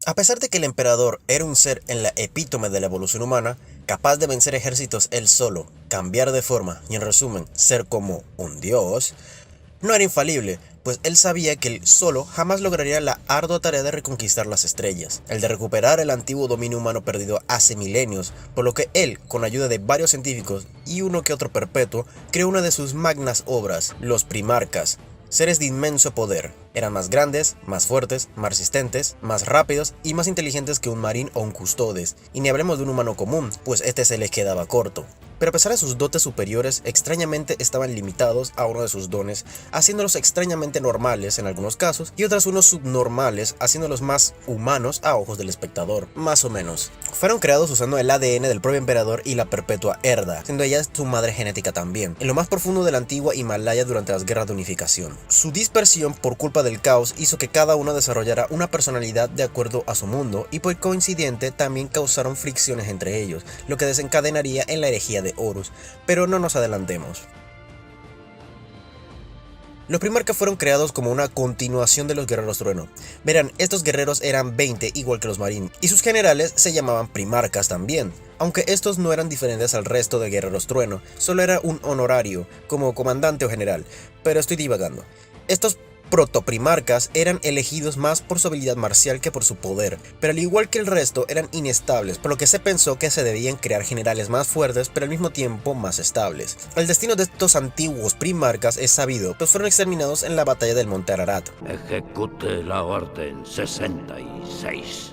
A pesar de que el emperador era un ser en la epítome de la evolución humana, capaz de vencer ejércitos él solo, cambiar de forma y en resumen, ser como un dios, no era infalible, pues él sabía que él solo jamás lograría la ardua tarea de reconquistar las estrellas, el de recuperar el antiguo dominio humano perdido hace milenios, por lo que él, con la ayuda de varios científicos y uno que otro perpetuo, creó una de sus magnas obras, los Primarcas, seres de inmenso poder. Eran más grandes, más fuertes, más resistentes, más rápidos y más inteligentes que un marín o un custodes, y ni hablemos de un humano común, pues este se les quedaba corto. Pero a pesar de sus dotes superiores, extrañamente estaban limitados a uno de sus dones, haciéndolos extrañamente normales en algunos casos, y otras unos subnormales, haciéndolos más humanos a ojos del espectador, más o menos. Fueron creados usando el ADN del propio emperador y la perpetua Erda, siendo ella su madre genética también, en lo más profundo de la antigua Himalaya durante las guerras de unificación. Su dispersión por culpa del caos hizo que cada uno desarrollara una personalidad de acuerdo a su mundo, y por coincidente también causaron fricciones entre ellos, lo que desencadenaría en la herejía de Horus, pero no nos adelantemos. Los Primarcas fueron creados como una continuación de los Guerreros Trueno. Verán, estos guerreros eran 20 igual que los Marines, y sus generales se llamaban Primarcas también. Aunque estos no eran diferentes al resto de Guerreros Trueno, solo era un honorario, como comandante o general, pero estoy divagando. Estos protoprimarcas eran elegidos más por su habilidad marcial que por su poder, pero al igual que el resto eran inestables, por lo que se pensó que se debían crear generales más fuertes pero al mismo tiempo más estables. El destino de estos antiguos primarcas es sabido, pues fueron exterminados en la batalla del Monte Ararat. Ejecute la orden 66.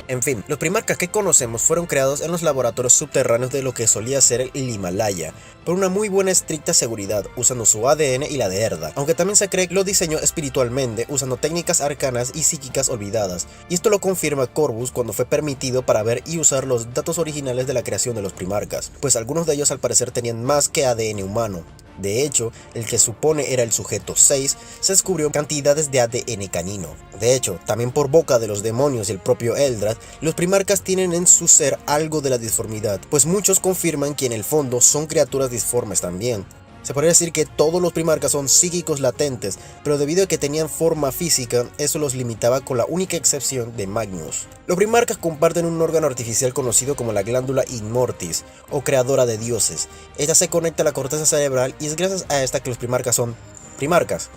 En fin, los primarcas que conocemos fueron creados en los laboratorios subterráneos de lo que solía ser el Himalaya, por una muy buena estricta seguridad, usando su ADN y la de Erda, aunque también se cree que lo diseñó espiritualmente, usando técnicas arcanas y psíquicas olvidadas, y esto lo confirma Corvus cuando fue permitido para ver y usar los datos originales de la creación de los primarcas, pues algunos de ellos al parecer tenían más que ADN humano. De hecho, el que supone era el sujeto 6, se descubrió cantidades de ADN canino. De hecho, también por boca de los demonios y el propio Eldrad, los primarcas tienen en su ser algo de la disformidad, pues muchos confirman que en el fondo son criaturas disformes también. Se podría decir que todos los primarcas son psíquicos latentes, pero debido a que tenían forma física, eso los limitaba con la única excepción de Magnus. Los primarcas comparten un órgano artificial conocido como la glándula Immortis, o creadora de dioses. Esta se conecta a la corteza cerebral y es gracias a esta que los primarcas son primarcas.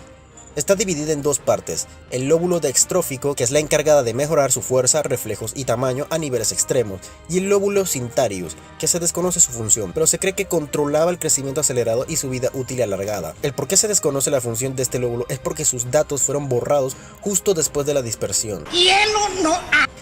Está dividida en dos partes, el lóbulo dextrófico, que es la encargada de mejorar su fuerza, reflejos y tamaño a niveles extremos, y el lóbulo cintarius, que se desconoce su función, pero se cree que controlaba el crecimiento acelerado y su vida útil alargada. El por qué se desconoce la función de este lóbulo es porque sus datos fueron borrados justo después de la dispersión.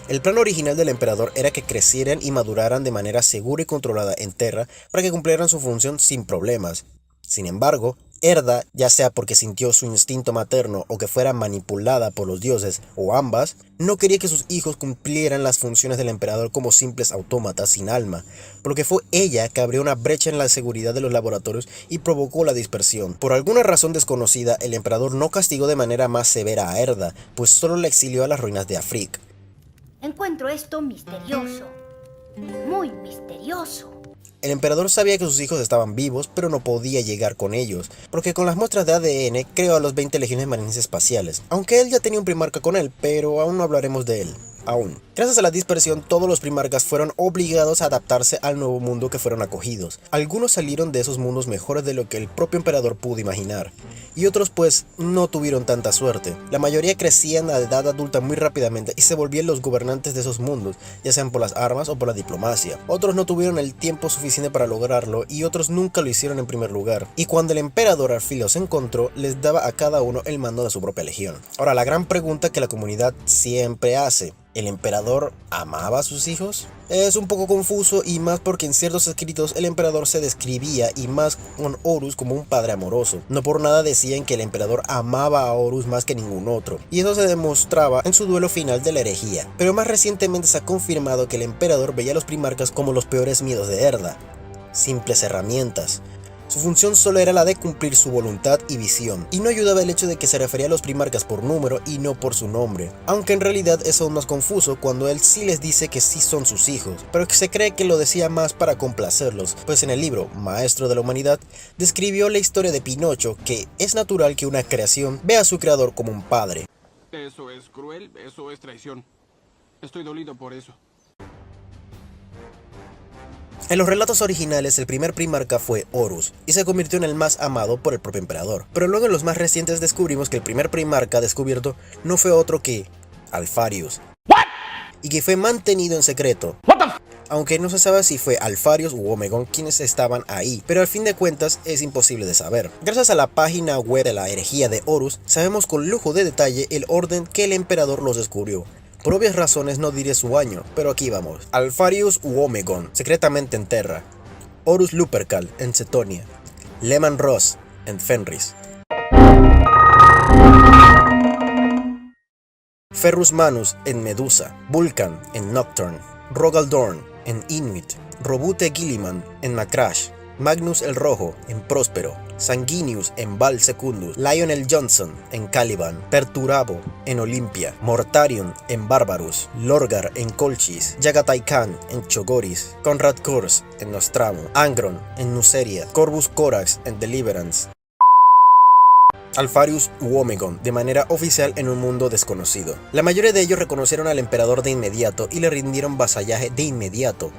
El plan original del emperador era que crecieran y maduraran de manera segura y controlada en Terra para que cumplieran su función sin problemas. Sin embargo, Erda, ya sea porque sintió su instinto materno o que fuera manipulada por los dioses, o ambas, no quería que sus hijos cumplieran las funciones del emperador como simples autómatas sin alma, por lo que fue ella que abrió una brecha en la seguridad de los laboratorios y provocó la dispersión. Por alguna razón desconocida, el emperador no castigó de manera más severa a Erda, pues solo la exilió a las ruinas de Afrik. Encuentro esto misterioso, muy misterioso. El emperador sabía que sus hijos estaban vivos, pero no podía llegar con ellos, porque con las muestras de ADN creó a los 20 legiones marines espaciales, aunque él ya tenía un primarca con él, pero aún no hablaremos de él. Aún. Gracias a la dispersión, todos los primarcas fueron obligados a adaptarse al nuevo mundo que fueron acogidos. Algunos salieron de esos mundos mejores de lo que el propio emperador pudo imaginar, y otros pues no tuvieron tanta suerte. La mayoría crecían a edad adulta muy rápidamente y se volvían los gobernantes de esos mundos, ya sean por las armas o por la diplomacia. Otros no tuvieron el tiempo suficiente para lograrlo y otros nunca lo hicieron en primer lugar. Y cuando el emperador al fin los encontró, les daba a cada uno el mando de su propia legión. Ahora, la gran pregunta que la comunidad siempre hace: ¿el emperador amaba a sus hijos? Es un poco confuso, y más porque en ciertos escritos el emperador se describía, y más con Horus, como un padre amoroso. No por nada decían que el emperador amaba a Horus más que ningún otro, y eso se demostraba en su duelo final de la herejía. Pero más recientemente se ha confirmado que el emperador veía a los primarcas como los peores miedos de Erda, simples herramientas. Su función solo era la de cumplir su voluntad y visión, y no ayudaba el hecho de que se refería a los primarcas por número y no por su nombre, aunque en realidad es aún más confuso cuando él sí les dice que sí son sus hijos, pero que se cree que lo decía más para complacerlos, pues en el libro Maestro de la Humanidad describió la historia de Pinocho, que es natural que una creación vea a su creador como un padre. Eso es cruel, eso es traición. Estoy dolido por eso. En los relatos originales, el primer primarca fue Horus, y se convirtió en el más amado por el propio emperador. Pero luego en los más recientes descubrimos que el primer primarca descubierto no fue otro que Alpharius. Y que fue mantenido en secreto. Aunque no se sabe si fue Alpharius u Omegon quienes estaban ahí, pero al fin de cuentas es imposible de saber. Gracias a la página web de la herejía de Horus, sabemos con lujo de detalle el orden que el emperador los descubrió. Por obvias razones no diré su año, pero aquí vamos. Alpharius u Omegon, secretamente en Terra. Horus Lupercal, en Cetonia. Leman Russ, en Fenris. Ferrus Manus, en Medusa. Vulcan, en Nocturne. Rogal Dorn, en Inuit. Robute Gilliman, en Macrash. Magnus el Rojo, en Próspero. Sanguinius, en Val Secundus. Lionel Johnson, en Caliban. Perturabo, en Olimpia. Mortarion, en Barbarus. Lorgar, en Colchis. Jagatai Khan, en Chogoris. Conrad Kurz, en Nostramo. Angron, en Nuceria. Corvus Corax, en Deliverance. Alpharius u Omegon, de manera oficial en un mundo desconocido. La mayoría de ellos reconocieron al emperador de inmediato y le rindieron vasallaje de inmediato.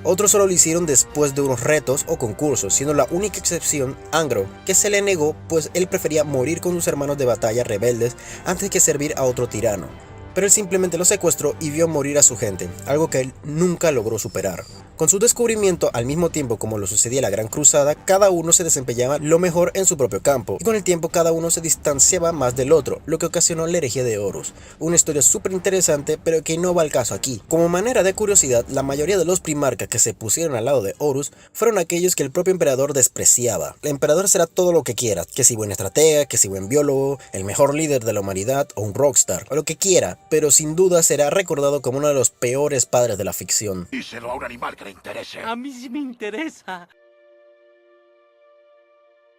Otros solo lo hicieron después de unos retos o concursos, siendo la única excepción Angron, que se le negó pues él prefería morir con sus hermanos de batalla rebeldes antes que servir a otro tirano. Pero él simplemente lo secuestró y vio morir a su gente, algo que él nunca logró superar. Con su descubrimiento, al mismo tiempo como lo sucedía en la Gran Cruzada, cada uno se desempeñaba lo mejor en su propio campo, y con el tiempo cada uno se distanciaba más del otro, lo que ocasionó la herejía de Horus. Una historia súper interesante, pero que no va al caso aquí. Como manera de curiosidad, la mayoría de los primarcas que se pusieron al lado de Horus fueron aquellos que el propio emperador despreciaba. El emperador será todo lo que quiera, que si buen estratega, que si buen biólogo, el mejor líder de la humanidad o un rockstar, o lo que quiera, pero sin duda será recordado como uno de los peores padres de la ficción. Díselo a un animal que le interese. A mí sí me interesa.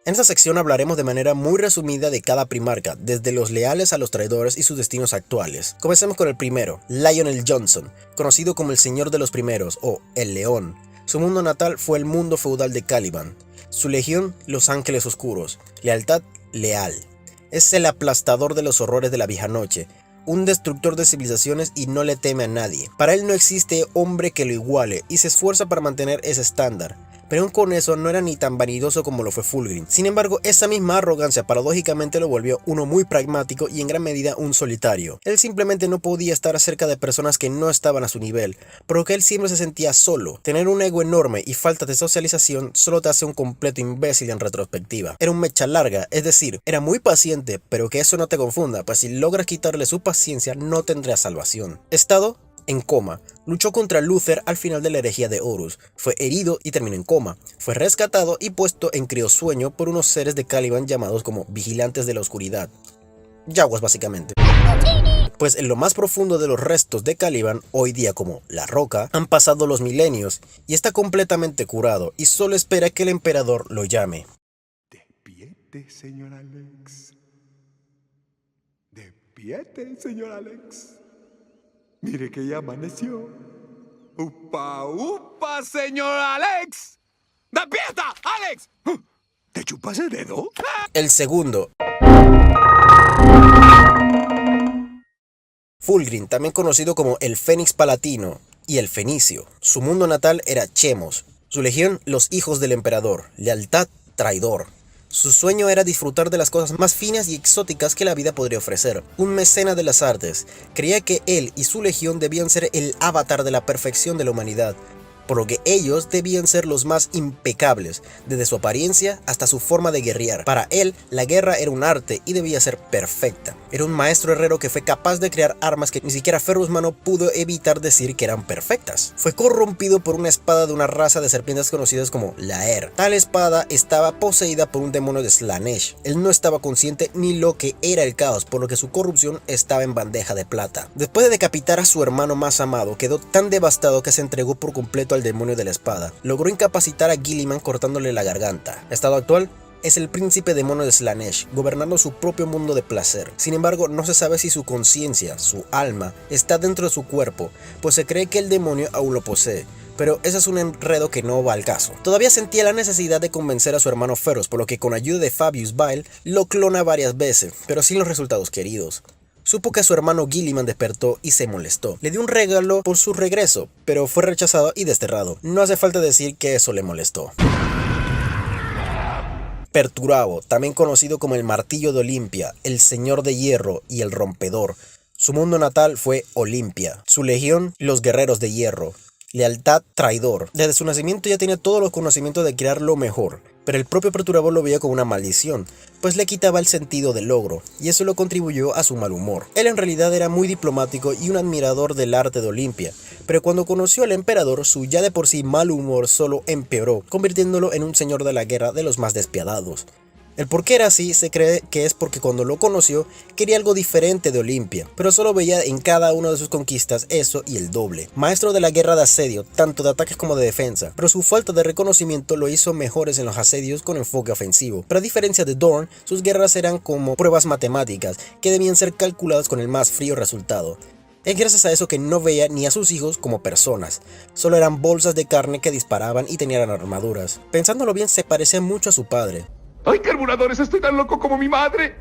En esta sección hablaremos de manera muy resumida de cada primarca, desde los leales a los traidores y sus destinos actuales. Comencemos con el primero, Lionel Johnson, conocido como el Señor de los Primeros o el León. Su mundo natal fue el mundo feudal de Caliban. Su legión, los Ángeles Oscuros. Lealtad, leal. Es el aplastador de los horrores de la vieja noche, un destructor de civilizaciones y no le teme a nadie. Para él no existe hombre que lo iguale y se esfuerza para mantener ese estándar. Pero aún con eso no era ni tan vanidoso como lo fue Fulgrim. Sin embargo, esa misma arrogancia paradójicamente lo volvió uno muy pragmático y en gran medida un solitario. Él simplemente no podía estar cerca de personas que no estaban a su nivel, porque él siempre se sentía solo. Tener un ego enorme y falta de socialización solo te hace un completo imbécil en retrospectiva. Era un mecha larga, es decir, era muy paciente, pero que eso no te confunda, pues si logras quitarle su paciencia no tendrás salvación. Estado en coma. Luchó contra Luther al final de la herejía de Horus. Fue herido y terminó en coma. Fue rescatado y puesto en criosueño por unos seres de Caliban llamados como Vigilantes de la Oscuridad. Yaguas básicamente. Pues en lo más profundo de los restos de Caliban, hoy día como La Roca, han pasado los milenios y está completamente curado y solo espera que el emperador lo llame. Despierte, señor Alex. Despierte, señor Alex. Mire que ya amaneció. ¡Upa, upa, señor Alex! ¡Despierta, Alex! ¿Te chupas el dedo? El segundo. Fulgrim, también conocido como el Fénix Palatino y el Fenicio. Su mundo natal era Chemos. Su legión, los hijos del emperador. Lealtad, traidor. Su sueño era disfrutar de las cosas más finas y exóticas que la vida podría ofrecer. Un mecenas de las artes, creía que él y su legión debían ser el avatar de la perfección de la humanidad, por lo que ellos debían ser los más impecables, desde su apariencia hasta su forma de guerrear. Para él, la guerra era un arte y debía ser perfecta. Era un maestro herrero que fue capaz de crear armas que ni siquiera Ferrus Mano pudo evitar decir que eran perfectas. Fue corrompido por una espada de una raza de serpientes conocidas como Laer. Tal espada estaba poseída por un demonio de Slaanesh. Él no estaba consciente ni lo que era el caos, por lo que su corrupción estaba en bandeja de plata. Después de decapitar a su hermano más amado, quedó tan devastado que se entregó por completo al demonio de la espada. Logró incapacitar a Gilliman cortándole la garganta. Estado actual: es el príncipe demonio de Slaanesh, gobernando su propio mundo de placer. Sin embargo, no se sabe si su conciencia, su alma, está dentro de su cuerpo, pues se cree que el demonio aún lo posee. Pero ese es un enredo que no va al caso. Todavía sentía la necesidad de convencer a su hermano Feroz, por lo que con ayuda de Fabius Bile lo clona varias veces, pero sin los resultados queridos. supo que su hermano Gilliman despertó y se molestó. Le dio un regalo por su regreso, pero fue rechazado y desterrado. No hace falta decir que eso le molestó. Perturabo, también conocido como el Martillo de Olimpia, el Señor de Hierro y el Rompedor. Su mundo natal fue Olimpia. Su legión, los Guerreros de Hierro. Lealtad, traidor. Desde su nacimiento ya tenía todos los conocimientos de crear lo mejor, pero el propio Perturabo lo veía como una maldición, pues le quitaba el sentido del logro, y eso lo contribuyó a su mal humor. Él en realidad era muy diplomático y un admirador del arte de Olimpia, pero cuando conoció al emperador, su ya de por sí mal humor solo empeoró, convirtiéndolo en un señor de la guerra de los más despiadados. El por qué era así se cree que es porque cuando lo conoció quería algo diferente de Olimpia, pero solo veía en cada una de sus conquistas eso y el doble. Maestro de la guerra de asedio, tanto de ataques como de defensa, pero su falta de reconocimiento lo hizo mejores en los asedios con enfoque ofensivo. Pero a diferencia de Dorn, sus guerras eran como pruebas matemáticas que debían ser calculadas con el más frío resultado. Es gracias a eso que no veía ni a sus hijos como personas, solo eran bolsas de carne que disparaban y tenían armaduras. Pensándolo bien, se parecía mucho a su padre. ¡Ay, carburadores! ¡Estoy tan loco como mi madre!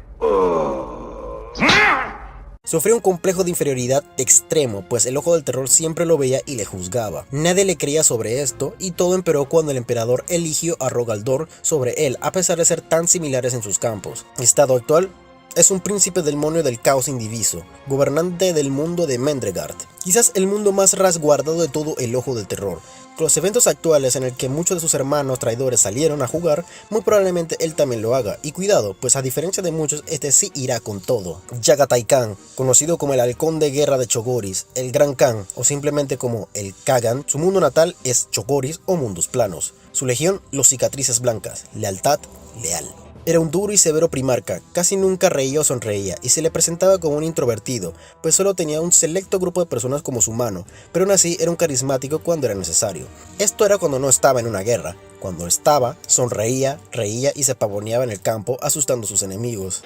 Sufrió un complejo de inferioridad extremo, pues el Ojo del Terror siempre lo veía y le juzgaba. Nadie le creía sobre esto, y todo empeoró cuando el emperador eligió a Rogal Dorn sobre él, a pesar de ser tan similares en sus campos. Estado actual: es un príncipe demonio del caos indiviso, gobernante del mundo de Mendregard, quizás el mundo más resguardado de todo el Ojo del Terror. Con los eventos actuales en el que muchos de sus hermanos traidores salieron a jugar, muy probablemente él también lo haga, y cuidado, pues a diferencia de muchos, este sí irá con todo. Yagatai Khan, conocido como el Halcón de Guerra de Chogoris, el Gran Khan, o simplemente como el Kagan, su mundo natal es Chogoris o mundos planos. Su legión, los Cicatrices Blancas, lealtad, leal. Era un duro y severo primarca, casi nunca reía o sonreía, y se le presentaba como un introvertido, pues solo tenía un selecto grupo de personas como su mano, pero aún así era un carismático cuando era necesario. Esto era cuando no estaba en una guerra. Cuando estaba, sonreía, reía y se pavoneaba en el campo, asustando a sus enemigos.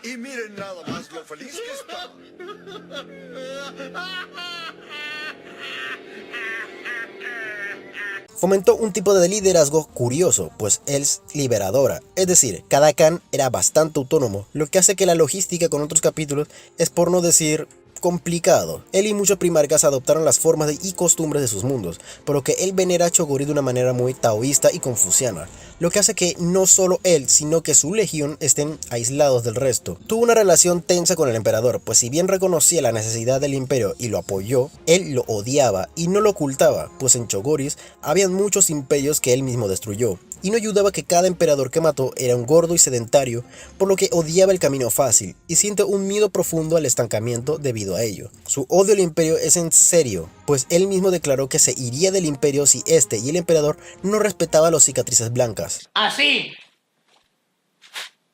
Y miren nada más lo feliz que está. Fomentó un tipo de liderazgo curioso, pues él es liberadora, es decir, cada Khan era bastante autónomo, lo que hace que la logística con otros capítulos es, por no decir, complicado. Él y muchos primarcas adoptaron las formas y costumbres de sus mundos, por lo que él venera a Chogoris de una manera muy taoísta y confuciana, lo que hace que no solo él, sino que su legión estén aislados del resto. Tuvo una relación tensa con el emperador, pues si bien reconocía la necesidad del imperio y lo apoyó, él lo odiaba y no lo ocultaba, pues en Chogoris habían muchos imperios que él mismo destruyó, y no ayudaba que cada emperador que mató era un gordo y sedentario, por lo que odiaba el camino fácil, y siente un miedo profundo al estancamiento debido a ello. Su odio al imperio es en serio, pues él mismo declaró que se iría del imperio si este y el emperador no respetaban a los Cicatrices Blancas. Así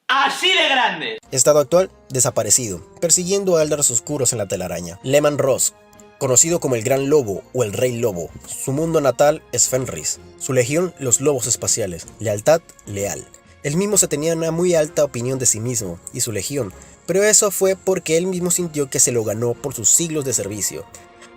de grande. Estado actual: desaparecido, persiguiendo a Eldars oscuros en la telaraña. Leman Rusk, conocido como el Gran Lobo o el Rey Lobo. Su mundo natal es Fenris. Su legión, los Lobos Espaciales. Lealtad, leal. Él mismo se tenía una muy alta opinión de sí mismo y su legión, pero eso fue porque él mismo sintió que se lo ganó por sus siglos de servicio.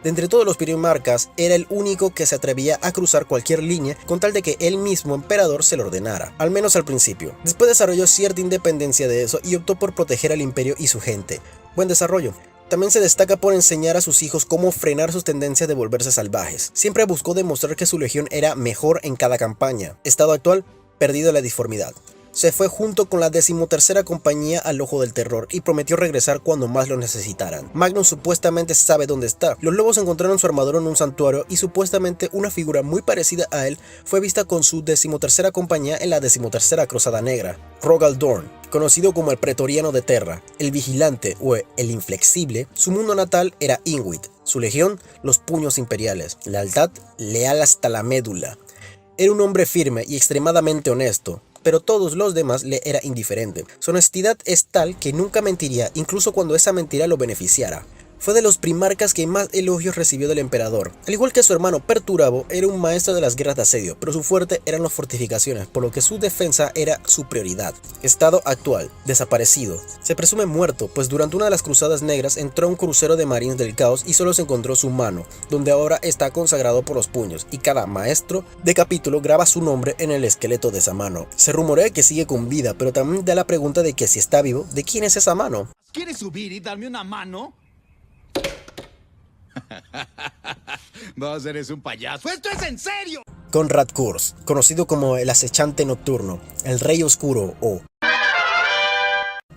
De entre todos los primarcas, era el único que se atrevía a cruzar cualquier línea con tal de que él mismo emperador se lo ordenara, al menos al principio. Después desarrolló cierta independencia de eso y optó por proteger al imperio y su gente. Buen desarrollo. También se destaca por enseñar a sus hijos cómo frenar sus tendencias de volverse salvajes. Siempre buscó demostrar que su legión era mejor en cada campaña. Estado actual: perdido la disformidad. Se fue junto con la 13ª compañía al Ojo del Terror y prometió regresar cuando más lo necesitaran. Magnus supuestamente sabe dónde está. Los lobos encontraron su armadura en un santuario y supuestamente una figura muy parecida a él fue vista con su 13ª compañía en la 13ª Cruzada Negra. Rogal Dorn, conocido como el Pretoriano de Terra, el Vigilante o el Inflexible, su mundo natal era Inuit. Su legión, los Puños Imperiales. Lealtad, leal hasta la médula. Era un hombre firme y extremadamente honesto, pero todos los demás le era indiferente. Su honestidad es tal que nunca mentiría, incluso cuando esa mentira lo beneficiara. Fue de los primarcas que más elogios recibió del emperador. Al igual que su hermano Perturabo, era un maestro de las guerras de asedio, pero su fuerte eran las fortificaciones, por lo que su defensa era su prioridad. Estado actual: desaparecido. Se presume muerto, pues durante una de las cruzadas negras entró a un crucero de marines del caos y solo se encontró su mano, donde ahora está consagrado por los puños, y cada maestro de capítulo graba su nombre en el esqueleto de esa mano. Se rumorea que sigue con vida, pero también da la pregunta de que si está vivo, ¿de quién es esa mano? ¿Quieres subir y darme una mano? Vos eres un payaso. ¡Esto es en serio! Conrad Kurz, conocido como el acechante nocturno, el rey oscuro o...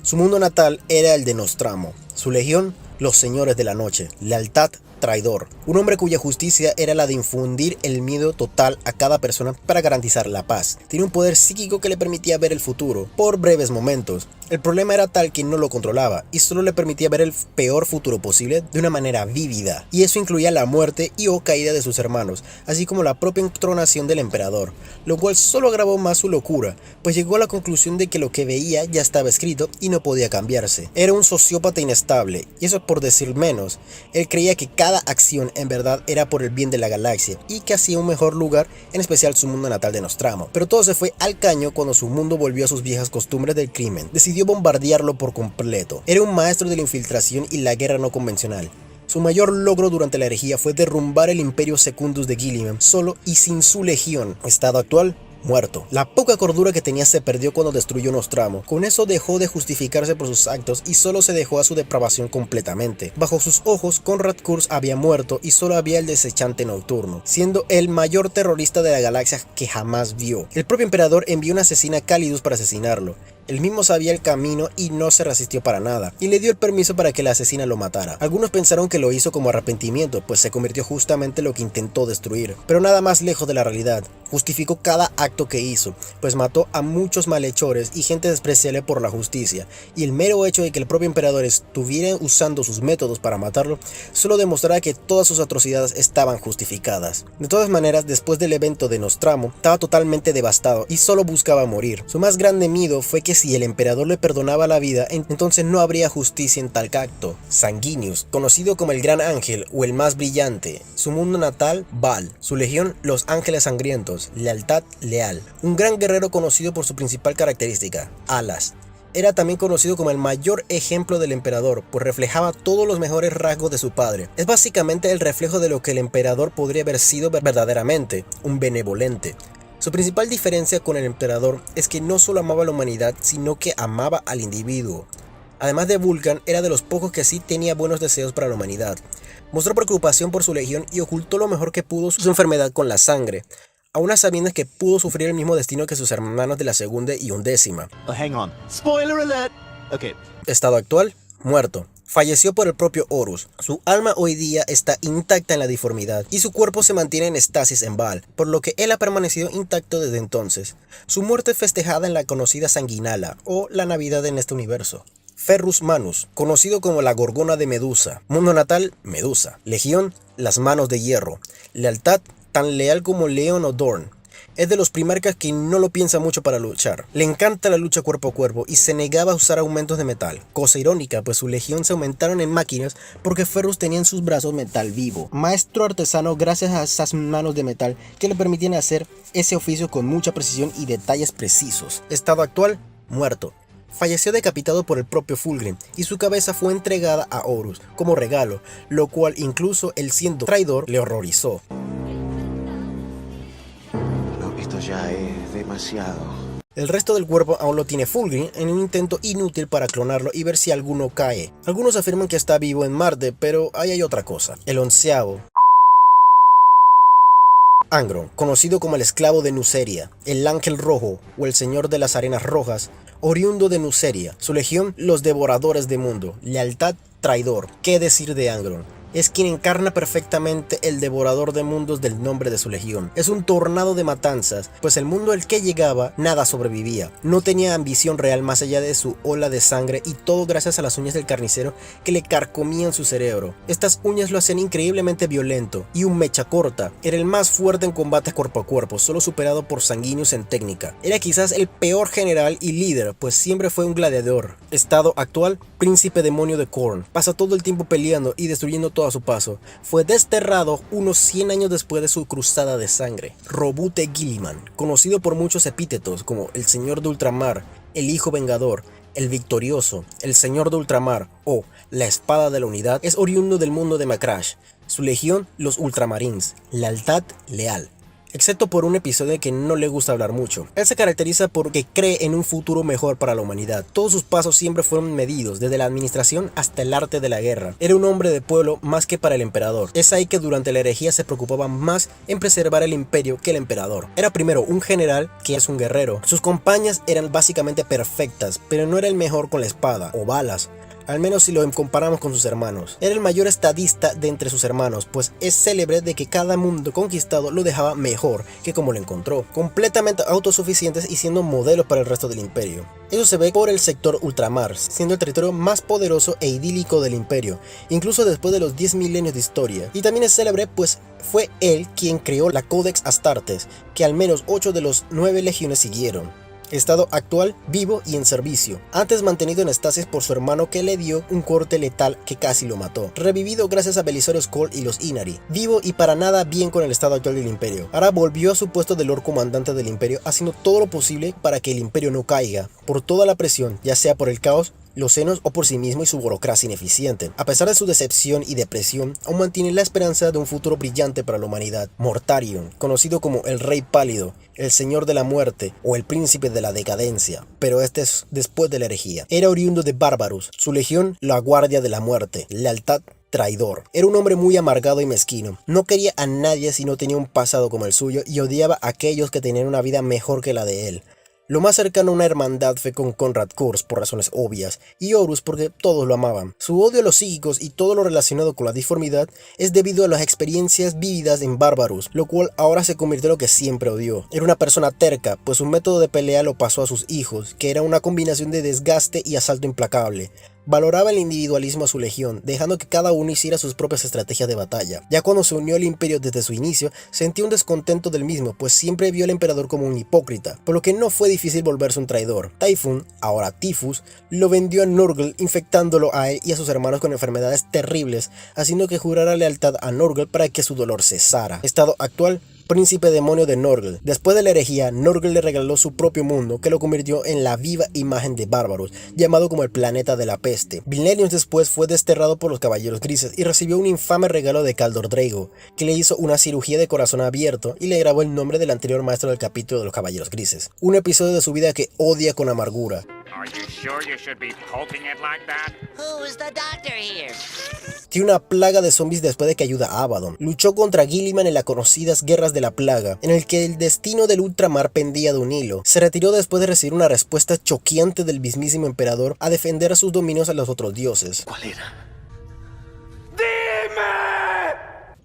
Su mundo natal era el de Nostramo, su legión, los señores de la noche, lealtad, traidor, un hombre cuya justicia era la de infundir el miedo total a cada persona para garantizar la paz. Tiene un poder psíquico que le permitía ver el futuro, por breves momentos. El problema era tal que no lo controlaba, y solo le permitía ver el peor futuro posible de una manera vívida, y eso incluía la muerte y o caída de sus hermanos, así como la propia entronación del emperador, lo cual solo agravó más su locura, pues llegó a la conclusión de que lo que veía ya estaba escrito y no podía cambiarse. Era un sociópata inestable, y eso por decir menos. Él creía que cada acción en verdad era por el bien de la galaxia, y que hacía un mejor lugar, en especial su mundo natal de Nostramo. Pero todo se fue al caño cuando su mundo volvió a sus viejas costumbres del crimen. Decidió bombardearlo por completo. Era un maestro de la infiltración y la guerra no convencional. Su mayor logro durante la herejía fue derrumbar el Imperio Secundus de Guilliman, solo y sin su legión. Estado actual: muerto. La poca cordura que tenía se perdió cuando destruyó Nostramo. Con eso dejó de justificarse por sus actos y solo se dejó a su depravación completamente. Bajo sus ojos, Conrad Kurz había muerto y solo había el desechante nocturno, siendo el mayor terrorista de la galaxia que jamás vio. El propio emperador envió una asesina a Calidus para asesinarlo. Él mismo sabía el camino y no se resistió para nada, y le dio el permiso para que la asesina lo matara. Algunos pensaron que lo hizo como arrepentimiento, pues se convirtió justamente en lo que intentó destruir, pero nada más lejos de la realidad. Justificó cada acto que hizo, pues mató a muchos malhechores y gente despreciable por la justicia, y el mero hecho de que el propio emperador estuviera usando sus métodos para matarlo, solo demostraba que todas sus atrocidades estaban justificadas. De todas maneras, después del evento de Nostramo, estaba totalmente devastado y solo buscaba morir. Su más grande miedo fue que si el emperador le perdonaba la vida, entonces no habría justicia en tal acto. Sanguinius, conocido como el Gran Ángel o el más brillante. Su mundo natal: Baal. Su legión: los Ángeles Sangrientos. Lealtad: leal. Un gran guerrero conocido por su principal característica: alas. Era también conocido como el mayor ejemplo del emperador, pues reflejaba todos los mejores rasgos de su padre. Es básicamente el reflejo de lo que el emperador podría haber sido verdaderamente: un benevolente. Su principal diferencia con el emperador es que no solo amaba a la humanidad, sino que amaba al individuo. Además de Vulcan, era de los pocos que sí tenía buenos deseos para la humanidad. Mostró preocupación por su legión y ocultó lo mejor que pudo su enfermedad con la sangre, aún a sabiendas que pudo sufrir el mismo destino que sus hermanos de la segunda y undécima. Oh, hang on. Spoiler alert. Okay. Estado actual: muerto. Falleció por el propio Horus. Su alma hoy día está intacta en la deformidad y su cuerpo se mantiene en estasis en Baal, por lo que él ha permanecido intacto desde entonces. Su muerte es festejada en la conocida Sanguinala, o la Navidad en este universo. Ferrus Manus, conocido como la Gorgona de Medusa. Mundo natal: Medusa. Legión: las Manos de Hierro. Lealtad: tan leal como Leon o Dorn. Es de los primarcas que no lo piensa mucho para luchar. Le encanta la lucha cuerpo a cuerpo y se negaba a usar aumentos de metal. Cosa irónica, pues su legión se aumentaron en máquinas porque Ferrus tenía en sus brazos metal vivo. Maestro artesano gracias a esas manos de metal que le permitían hacer ese oficio con mucha precisión y detalles precisos. Estado actual: muerto. Falleció decapitado por el propio Fulgrim y su cabeza fue entregada a Horus como regalo, lo cual incluso él siendo traidor le horrorizó. Esto ya es demasiado. El resto del cuerpo aún lo tiene Fulgrim en un intento inútil para clonarlo y ver si alguno cae. Algunos afirman que está vivo en Marte, pero ahí hay otra cosa. El 11º. Angron, conocido como el esclavo de Nuceria, el ángel rojo o el señor de las arenas rojas, oriundo de Nuceria. Su legión: los devoradores de mundo. Lealtad: traidor. ¿Qué decir de Angron? es quien encarna perfectamente el devorador de mundos del nombre de su legión. Es un tornado de matanzas, pues el mundo al que llegaba nada sobrevivía. No tenía ambición real más allá de su ola de sangre y todo gracias a las uñas del carnicero que le carcomían su cerebro. Estas uñas lo hacían increíblemente violento y un mecha corta. Era el más fuerte en combate cuerpo a cuerpo, solo superado por Sanguinius en técnica. Era quizás el peor general y líder, pues siempre fue un gladiador. Estado actual, príncipe demonio de Khorne. Pasa todo el tiempo peleando y destruyendo todo a su paso. Fue desterrado unos 100 años después de su cruzada de sangre. Roboute Guilliman, conocido por muchos epítetos como el Señor de Ultramar, el Hijo Vengador, el Victorioso, el Señor de Ultramar o la Espada de la Unidad, es oriundo del mundo de Macrash. Su legión, los Ultramarines, lealtad leal. Excepto por un episodio que no le gusta hablar mucho. Él se caracteriza porque cree en un futuro mejor para la humanidad. Todos sus pasos siempre fueron medidos, desde la administración hasta el arte de la guerra. Era un hombre de pueblo más que para el emperador. Es ahí que durante la herejía se preocupaba más en preservar el imperio que el emperador. Era primero un general que es un guerrero. Sus compañías eran básicamente perfectas, pero no era el mejor con la espada o balas. Al menos si lo comparamos con sus hermanos. Era el mayor estadista de entre sus hermanos, pues es célebre de que cada mundo conquistado lo dejaba mejor que como lo encontró, completamente autosuficientes y siendo modelo para el resto del imperio. Eso se ve por el sector ultramar, siendo el territorio más poderoso e idílico del imperio, incluso después de los 10 milenios de historia. Y también es célebre pues fue él quien creó la Codex Astartes, que al menos 8 de los 9 legiones siguieron. Estado actual, vivo y en servicio. Antes mantenido en estasis por su hermano que le dio un corte letal que casi lo mató. Revivido gracias a Belisarius Skoll y los Inari. Vivo y para nada bien con el estado actual del imperio. Ahora volvió a su puesto de Lord Comandante del imperio, haciendo todo lo posible para que el imperio no caiga. Por toda la presión, ya sea por el caos, los senos o por sí mismo y su burocracia ineficiente. A pesar de su decepción y depresión, aún mantiene la esperanza de un futuro brillante para la humanidad. Mortarion, conocido como el Rey Pálido, el Señor de la Muerte o el Príncipe de la Decadencia, pero este es después de la herejía. Era oriundo de Bárbaros, su legión la Guardia de la Muerte, lealtad traidor. Era un hombre muy amargado y mezquino. No quería a nadie si no tenía un pasado como el suyo y odiaba a aquellos que tenían una vida mejor que la de él. Lo más cercano a una hermandad fue con Konrad Curze por razones obvias, y Horus porque todos lo amaban. Su odio a los psíquicos y todo lo relacionado con la disformidad es debido a las experiencias vividas en Bárbaros, lo cual ahora se convirtió en lo que siempre odió. Era una persona terca, pues su método de pelea lo pasó a sus hijos, que era una combinación de desgaste y asalto implacable. Valoraba el individualismo a su legión, dejando que cada uno hiciera sus propias estrategias de batalla. Ya cuando se unió al imperio desde su inicio, sentía un descontento del mismo, pues siempre vio al emperador como un hipócrita, por lo que no fue difícil volverse un traidor. Typhon, ahora Typhus, lo vendió a Nurgle, infectándolo a él y a sus hermanos con enfermedades terribles, haciendo que jurara lealtad a Nurgle para que su dolor cesara. Estado actual: Príncipe demonio de Nurgle. Después de la herejía, Nurgle le regaló su propio mundo, que lo convirtió en la viva imagen de Bárbaros, llamado como el planeta de la peste. Milenios después fue desterrado por los Caballeros Grises y recibió un infame regalo de Khaldor Draigo, que le hizo una cirugía de corazón abierto y le grabó el nombre del anterior maestro del capítulo de los Caballeros Grises. Un episodio de su vida que odia con amargura. Are you sure you should be poking it like that? Who is the doctor here? Tiene una plaga de zombies después de que ayuda a Abaddon. Luchó contra Guilliman en las conocidas Guerras de la Plaga, en el que el destino del ultramar pendía de un hilo. Se retiró después de recibir una respuesta choqueante del mismísimo emperador a defender sus dominios a los otros dioses. ¿Cuál era?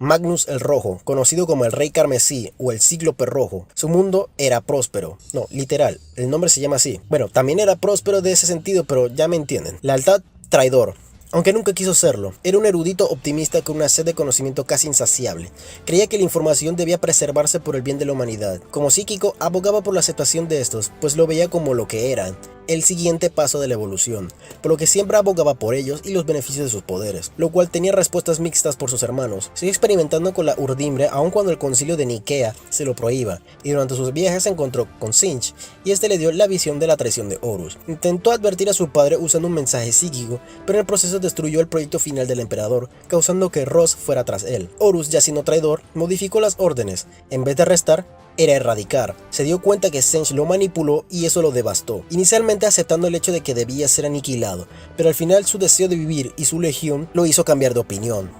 Magnus el Rojo, conocido como el Rey Carmesí o el Cíclope Rojo. Su mundo era próspero. No, literal, el nombre se llama así. Bueno, también era próspero de ese sentido, pero ya me entienden. Lealtad traidor. Aunque nunca quiso serlo, era un erudito optimista con una sed de conocimiento casi insaciable. Creía que la información debía preservarse por el bien de la humanidad. Como psíquico, abogaba por la aceptación de estos, pues lo veía como lo que eran, el siguiente paso de la evolución, por lo que siempre abogaba por ellos y los beneficios de sus poderes, lo cual tenía respuestas mixtas por sus hermanos. Siguió experimentando con la urdimbre aun cuando el concilio de Nikea se lo prohíba, y durante sus viajes se encontró con Tzeentch, y este le dio la visión de la traición de Horus. Intentó advertir a su padre usando un mensaje psíquico, pero en el proceso destruyó el proyecto final del emperador, causando que Ross fuera tras él. Horus, ya siendo traidor, modificó las órdenes. En vez de arrestar, era erradicar. Se dio cuenta que Tzeentch lo manipuló y eso lo devastó, inicialmente aceptando el hecho de que debía ser aniquilado, pero al final su deseo de vivir y su legión lo hizo cambiar de opinión.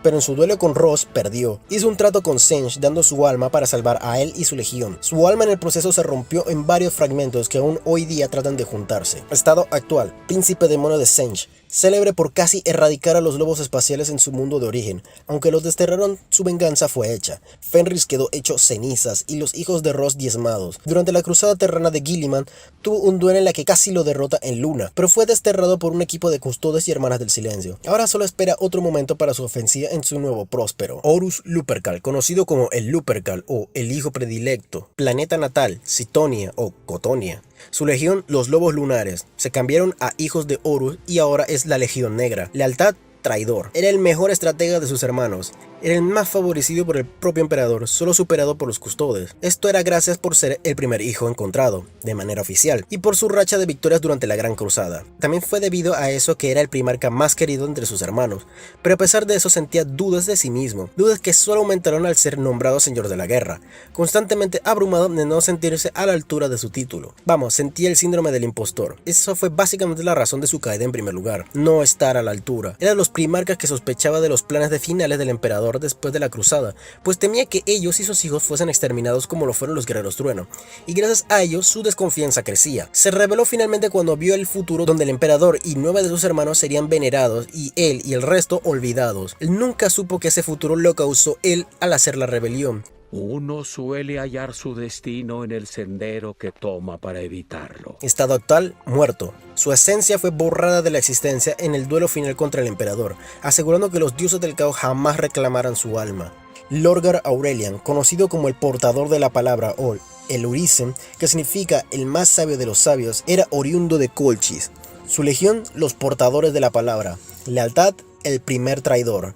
Pero en su duelo con Ross perdió. Hizo un trato con Tzeentch dando su alma para salvar a él y su legión. Su alma en el proceso se rompió en varios fragmentos que aún hoy día tratan de juntarse. Estado actual: Príncipe demonio de Tzeentch, célebre por casi erradicar a los lobos espaciales en su mundo de origen. Aunque los desterraron, su venganza fue hecha. Fenris quedó hecho cenizas y los hijos de Ross diezmados. Durante la cruzada terrana de Gilliman, tuvo un duelo en la que casi lo derrota en Luna, pero fue desterrado por un equipo de custodes y hermanas del silencio. Ahora solo espera otro momento para su ofensiva en su nuevo próspero. Horus Lupercal, conocido como el Lupercal o el hijo predilecto. Planeta natal, Citonia o Cotonia. Su legión, los lobos lunares, se cambiaron a hijos de Horus y ahora es la Legión Negra. Lealtad, traidor. Era el mejor estratega de sus hermanos. Era el más favorecido por el propio emperador, solo superado por los custodes. Esto era gracias por ser el primer hijo encontrado, de manera oficial, y por su racha de victorias durante la Gran Cruzada. También fue debido a eso que era el primarca más querido entre sus hermanos, pero a pesar de eso sentía dudas de sí mismo, dudas que solo aumentaron al ser nombrado Señor de la Guerra, constantemente abrumado de no sentirse a la altura de su título. Vamos, sentía el síndrome del impostor. Eso fue básicamente la razón de su caída en primer lugar, no estar a la altura. Era de los primarcas que sospechaba de los planes de finales del emperador después de la cruzada, pues temía que ellos y sus hijos fuesen exterminados como lo fueron los guerreros trueno, y gracias a ello su desconfianza crecía. Se reveló finalmente cuando vio el futuro donde el emperador y 9 de sus hermanos serían venerados y él y el resto olvidados. Él nunca supo que ese futuro lo causó él al hacer la rebelión. Uno suele hallar su destino en el sendero que toma para evitarlo. Estado actual, muerto. Su esencia fue borrada de la existencia en el duelo final contra el emperador, asegurando que los dioses del caos jamás reclamaran su alma. Lorgar Aurelian, conocido como el portador de la palabra o el Urizen, que significa el más sabio de los sabios, era oriundo de Colchis. Su legión, los portadores de la palabra. Lealtad, el primer traidor.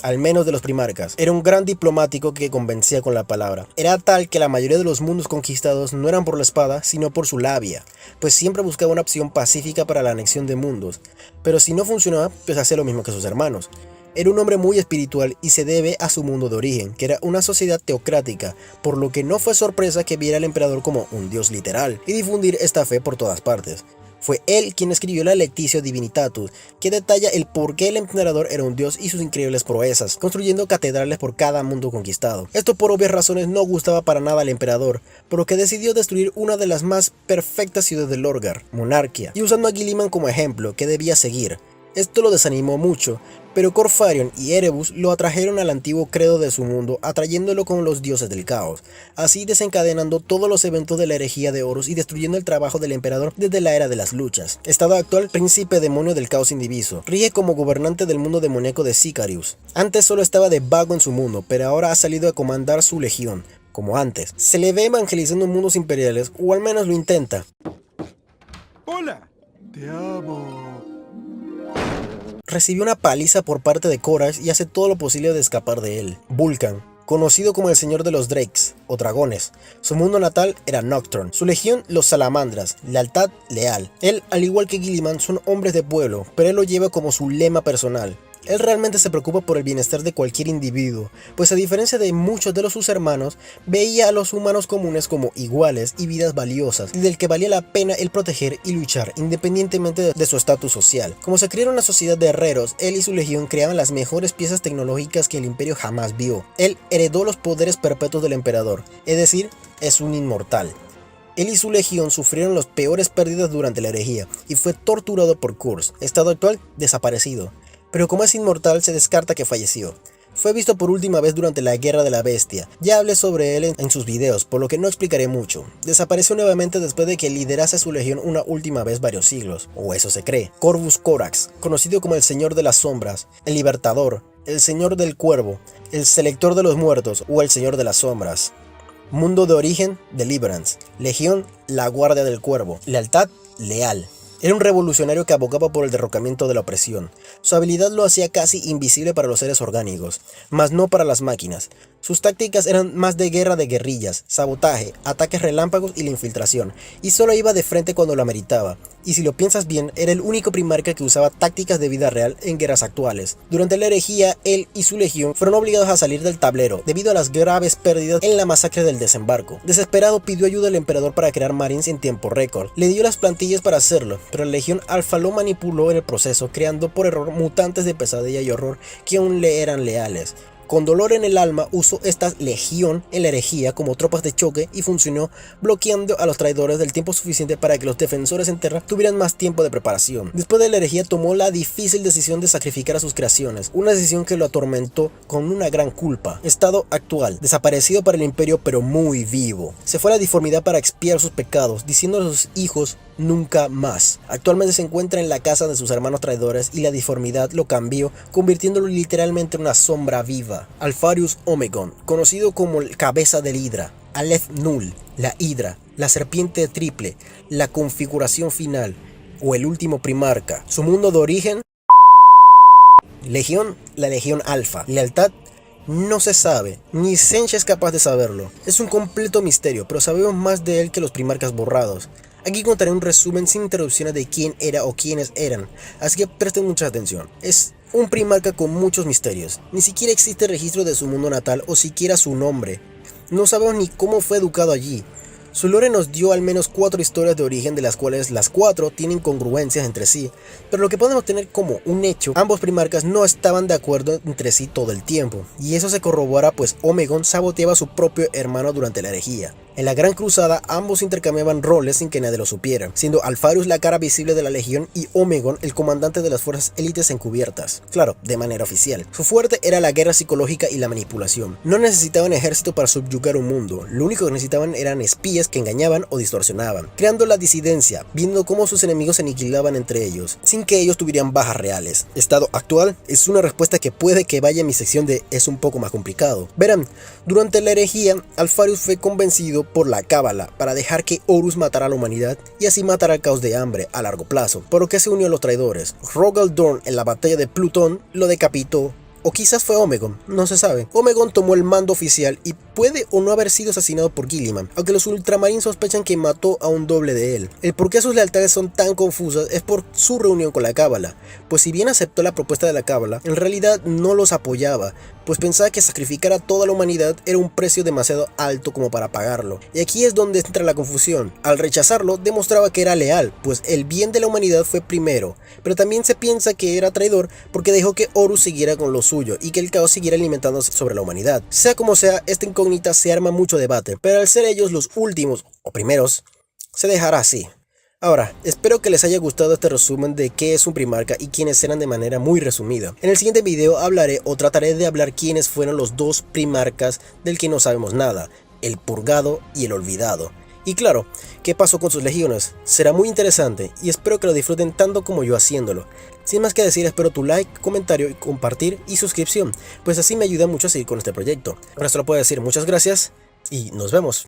Al menos de los primarcas. Era un gran diplomático que convencía con la palabra. Era tal que la mayoría de los mundos conquistados no eran por la espada, sino por su labia, pues siempre buscaba una opción pacífica para la anexión de mundos. Pero si no funcionaba, pues hacía lo mismo que sus hermanos. Era un hombre muy espiritual y se debe a su mundo de origen, que era una sociedad teocrática, por lo que no fue sorpresa que viera al emperador como un dios literal y difundir esta fe por todas partes. Fue él quien escribió la Lectitio Divinitatus, que detalla el por qué el emperador era un dios y sus increíbles proezas, construyendo catedrales por cada mundo conquistado. Esto por obvias razones no gustaba para nada al emperador, por lo que decidió destruir una de las más perfectas ciudades de Lorgar, Monarquia, y usando a Gilliman como ejemplo que debía seguir. Esto lo desanimó mucho, pero Corfarion y Erebus lo atrajeron al antiguo credo de su mundo, atrayéndolo con los dioses del caos, así desencadenando todos los eventos de la herejía de Horus y destruyendo el trabajo del emperador desde la era de las luchas. Estado actual, príncipe demonio del caos indiviso, rige como gobernante del mundo demoníaco de Sicarius. Antes solo estaba de vago en su mundo, pero ahora ha salido a comandar su legión, como antes. Se le ve evangelizando mundos imperiales, o al menos lo intenta. Hola. Te amo. Recibió una paliza por parte de Korax y hace todo lo posible de escapar de él. Vulcan, conocido como el señor de los Drakes, o dragones. Su mundo natal era Nocturne. Su legión, los Salamandras. Lealtad, leal. Él, al igual que Gilliman, son hombres de pueblo, pero él lo lleva como su lema personal. Él realmente se preocupa por el bienestar de cualquier individuo, pues a diferencia de muchos de sus hermanos, veía a los humanos comunes como iguales y vidas valiosas, y del que valía la pena el proteger y luchar, independientemente de su estatus social. Como se creó una sociedad de herreros, él y su legión creaban las mejores piezas tecnológicas que el imperio jamás vio. Él heredó los poderes perpetuos del emperador, es decir, es un inmortal. Él y su legión sufrieron las peores pérdidas durante la herejía, y fue torturado por Kurz, estado actual desaparecido. Pero como es inmortal, se descarta que falleció. Fue visto por última vez durante la Guerra de la Bestia. Ya hablé sobre él en sus videos, por lo que no explicaré mucho. Desapareció nuevamente después de que liderase su legión una última vez varios siglos, o eso se cree. Corvus Corax, conocido como el Señor de las Sombras, el Libertador, el Señor del Cuervo, el Selector de los Muertos o el Señor de las Sombras. Mundo de origen, Deliverance. Legión, la Guardia del Cuervo. Lealtad, leal. Era un revolucionario que abogaba por el derrocamiento de la opresión. Su habilidad lo hacía casi invisible para los seres orgánicos, mas no para las máquinas. Sus tácticas eran más de guerra de guerrillas, sabotaje, ataques relámpagos y la infiltración, y solo iba de frente cuando lo ameritaba. Y si lo piensas bien, era el único primarca que usaba tácticas de vida real en guerras actuales. Durante la herejía, él y su legión fueron obligados a salir del tablero, debido a las graves pérdidas en la masacre del desembarco. Desesperado pidió ayuda al emperador para crear marines en tiempo récord. Le dio las plantillas para hacerlo, pero la legión alfa lo manipuló en el proceso, creando por error mutantes de pesadilla y horror que aún le eran leales. Con dolor en el alma usó esta legión en la herejía como tropas de choque y funcionó bloqueando a los traidores del tiempo suficiente para que los defensores en Terra tuvieran más tiempo de preparación. Después de la herejía tomó la difícil decisión de sacrificar a sus creaciones, una decisión que lo atormentó con una gran culpa. Estado actual, desaparecido para el imperio pero muy vivo. Se fue a la diformidad para expiar sus pecados, diciendo a sus hijos nunca más. Actualmente se encuentra en la casa de sus hermanos traidores y la diformidad lo cambió, convirtiéndolo literalmente en una sombra viva. Alfarius Omegon, conocido como el cabeza del Hidra, Aleph Null, la Hidra, la serpiente triple, la configuración final o el último primarca. Su mundo de origen, Legión, la Legión Alfa. Lealtad, no se sabe, ni Zench es capaz de saberlo. Es un completo misterio, pero sabemos más de él que los primarcas borrados. Aquí contaré un resumen sin interrupciones de quién era o quiénes eran, así que presten mucha atención. Es un primarca con muchos misterios. Ni siquiera existe registro de su mundo natal o siquiera su nombre. No sabemos ni cómo fue educado allí. Su lore nos dio al menos 4 historias de origen, de las cuales las 4 tienen congruencias entre sí, pero lo que podemos tener como un hecho, ambos primarcas no estaban de acuerdo entre sí todo el tiempo, y eso se corrobora pues Omegon saboteaba a su propio hermano durante la herejía. En la Gran Cruzada ambos intercambiaban roles sin que nadie lo supiera, siendo Alfarius la cara visible de la Legión y Omegon el comandante de las fuerzas élites encubiertas. Claro, de manera oficial. Su fuerte era la guerra psicológica y la manipulación. No necesitaban ejército para subyugar un mundo, lo único que necesitaban eran espías que engañaban o distorsionaban, creando la disidencia, viendo cómo sus enemigos se aniquilaban entre ellos, sin que ellos tuvieran bajas reales. Estado actual es una respuesta que puede que vaya en mi sección de es un poco más complicado. Verán, durante la herejía, Alfarius fue convencido por la cábala para dejar que Horus matara a la humanidad y así matar al caos de hambre a largo plazo, por lo que se unió a los traidores. Rogal Dorn en la batalla de Plutón lo decapitó, o quizás fue Omegon, no se sabe. Omegon tomó el mando oficial y puede o no haber sido asesinado por Guilliman, aunque los ultramarines sospechan que mató a un doble de él. El por qué sus lealtades son tan confusas es por su reunión con la cábala, pues si bien aceptó la propuesta de la cábala, en realidad no los apoyaba, pues pensaba que sacrificar a toda la humanidad era un precio demasiado alto como para pagarlo. Y aquí es donde entra la confusión. Al rechazarlo, demostraba que era leal, pues el bien de la humanidad fue primero, pero también se piensa que era traidor porque dejó que Horus siguiera con lo suyo y que el caos siguiera alimentándose sobre la humanidad. Sea como sea, esta incógnita se arma mucho debate, pero al ser ellos los últimos o primeros, se dejará así. Ahora, espero que les haya gustado este resumen de qué es un primarca y quiénes eran de manera muy resumida. En el siguiente video hablaré o trataré de hablar quiénes fueron los 2 primarcas del que no sabemos nada, el Purgado y el Olvidado. Y claro, ¿qué pasó con sus legiones? Será muy interesante y espero que lo disfruten tanto como yo haciéndolo. Sin más que decir, espero tu like, comentario, compartir y suscripción, pues así me ayuda mucho a seguir con este proyecto. Ahora solo puedo decir muchas gracias y nos vemos.